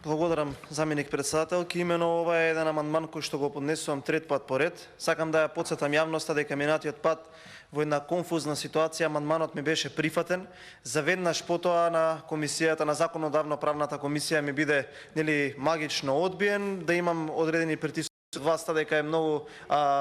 Благодарам, заменик председателки. Имено ова е еден амандман кој што го поднесувам трет пат поред. Сакам да ја потсетам јавноста дека минатиот пат во една конфузна ситуација амандманот ми беше прифатен. Заведнаш потоа на комисијата, на законодавно-правната комисија ми биде магично одбиен, да имам одредени притисоци од власта дека е многу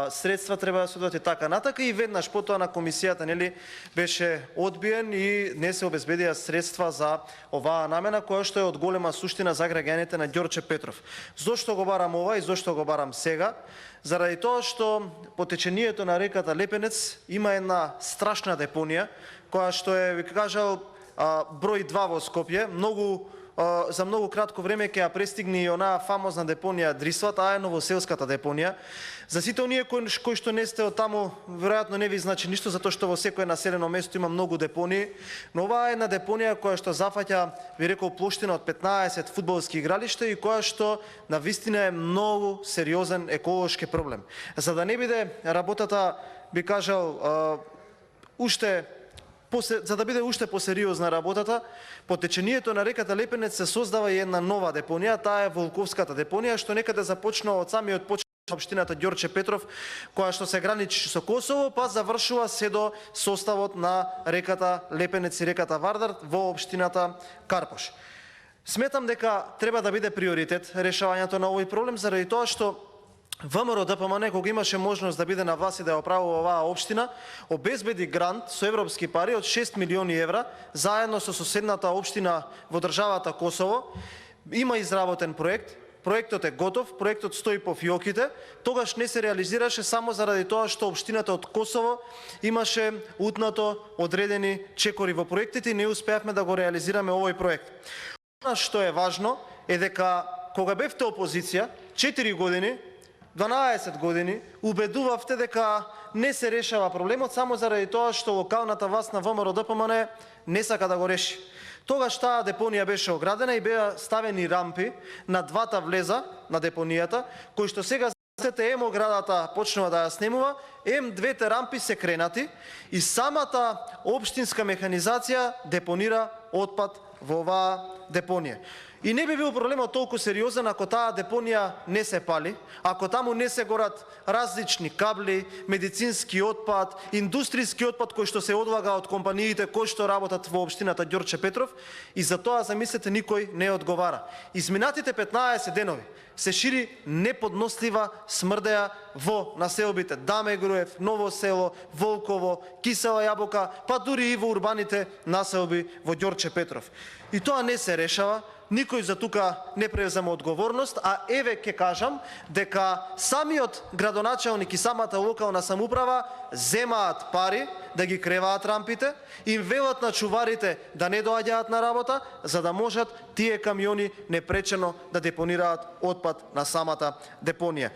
средства треба да се дадат и така натака, и веднаш потоа на комисијата беше одбиен и не се обезбедија средства за оваа намена која што е од голема суштина за граѓаните на Ѓорче Петров. Зошто го барам ова и зошто го барам сега? Заради тоа што по течението на реката Лепенец има една страшна депонија која што е, ви кажал, број 2 во Скопје. За многу кратко време ќе ја пристигне и онаа фамозна депонија Дрисва, таа е новоселската депонија. За сите оние кои што не сте од таму, веројатно не ви значи ништо, затоа што во секое населено место има многу депонии, но оваа е една депонија која што зафаќа, ви рекол, плоштина од 15 фудбалски игралишта и која што навистина е многу сериозен еколошки проблем. За да не биде работата, би кажал, за да биде уште посериозна работата, по течението на реката Лепенец се создава и една нова депонија, таа е Волковската депонија, што некаде започнува од самиот почеток на општината Ѓорче Петров, која што се граничи со Косово, па завршува се до составот на реката Лепенец и реката Вардар во општината Карпош. Сметам дека треба да биде приоритет решавањето на овој проблем, заради тоа што ВМРО ДПМН, кога имаше можност да биде на власт и да ја оправува оваа општина, обезбеди грант со европски пари од 6 милиони евра, заедно со соседната општина во државата Косово. Има изработен проект, проектот е готов, проектот стои по фиоките, тогаш не се реализираше само заради тоа што општината од Косово имаше утнато одредени чекори во проектите и не успеавме да го реализираме овој проект. Она што е важно е дека кога бевте опозиција, 4 години, 12 години, убедувавте дека не се решава проблемот само заради тоа што локалната власт на ВМРО ДПМН не сака да го реши. Тогаш таа депонија беше оградена и беа ставени рампи на двата влеза на депонијата, кои што сега ем оградата почнува да ја снемува, двете рампи се кренати и самата општинска механизација депонира отпад во оваа депонија. И не би бил проблемот толку сериозен ако таа депонија не се пали, ако таму не се горат различни кабли, медицински отпад, индустријски отпад кој што се одлага од компаниите кои што работат во општината Ѓорче Петров, и за тоа, замислете, никој не одговара. Изминатите 15 денови се шири неподнослива смрдеја во населбите Даме Груев, Ново село, Волково, Кисела Јабока, па дури и во урбаните населби во Ѓорче Петров. И тоа не се решава, никој за тука не превзема одговорност, а еве ќе кажам дека самиот градоначалник и самата локална самоуправа земаат пари да ги креваат рампите, им велат на чуварите да не доаѓаат на работа, за да можат тие камиони непречено да депонираат отпад на самата депонија.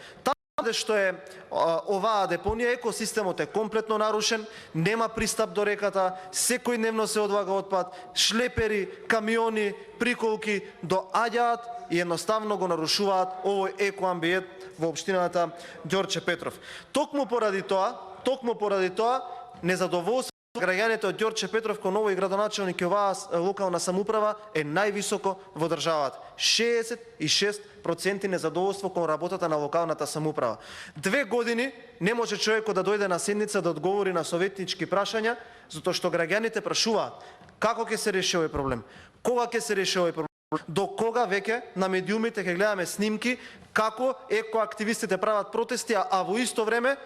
Што е оваа депонија, екосистемот е комплетно нарушен, нема пристап до реката, секојдневно се одлага отпад, шлепери, камиони, приколки доаѓаат и едноставно го нарушуваат овој екоамбиент во општината Ѓорче Петров. Токму поради тоа, незадоволство граѓаните од Ѓорче Петров кон овој градоначалник и оваа локална самоуправа е највисоко во државата. 66% незадоволство кон работата на локалната самоуправа. 2 години не може човекот да дојде на седница да одговори на советнички прашања, затоа што граѓаните прашуваат како ќе се реши овој проблем, кога ќе се реши овој проблем, до кога веќе на медиумите ќе гледаме снимки како екоактивистите прават протести, а во исто време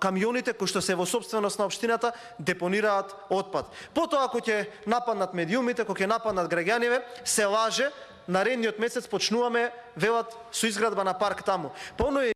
камионите кои што се во собственост на општината депонираат отпад. Потоа, ако ќе нападнат медиумите, ако ќе нападнат граѓаните, се лаже, наредниот месец почнуваме, велат, со изградба на парк таму. Полно е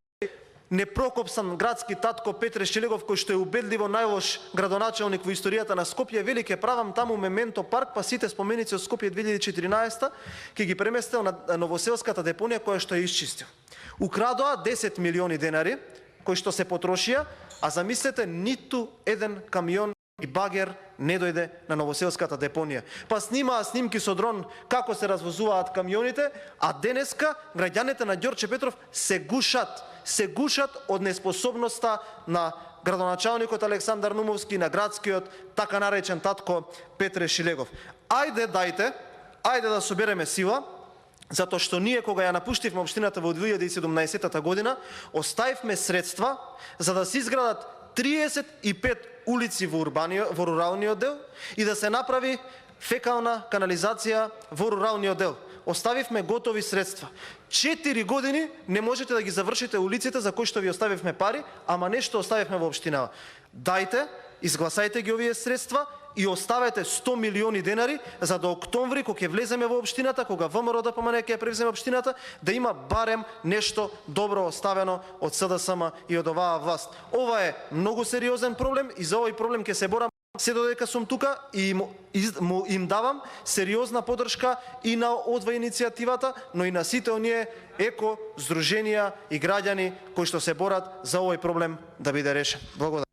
непрокопсан градски татко Петре Шилегов, кој што е убедливо најлош градоначалник во историјата на Скопје, вели ќе правам таму мементо парк, па сите споменици од Скопје 2014 ќе ги преместел на новоселската депонија која што е исчистил. Украдоа 10 милиони денари, кои што се потрошија, а замислете, ниту еден камион и багер не дојде на новоселската депонија. Па снимаа снимки со дрон како се развозуваат камионите, а денеска граѓаните на Ѓорче Петров се гушат од неспособноста на градоначалникот Александар Нумовски, на градскиот така наречен татко Петре Шилегов. Ајде да собереме сила, затоа што ние кога ја напуштивме општината во 2017 година, оставивме средства за да се изградат 35 улици во руралниот дел и да се направи фекална канализација во руралниот дел. Оставивме готови средства. 4 години не можете да ги завршите улиците за кои што ви оставивме пари, ама нешто оставивме во општинава. Дајте, изгласајте ги овие средства и оставете 100 милиони денари за до октомври, кога ќе влеземе во општината, кога ВМРО ДПМН ќе ја превземе општината, да има барем нешто добро оставено од СДСМ и од оваа власт. Ова е многу сериозен проблем и за овој проблем ќе се борам се додека сум тука и им давам сериозна поддршка и на ОДВА иницијативата, но и на сите оние еко здруженија и граѓани кои што се борат за овој проблем да биде решен. Благодарам.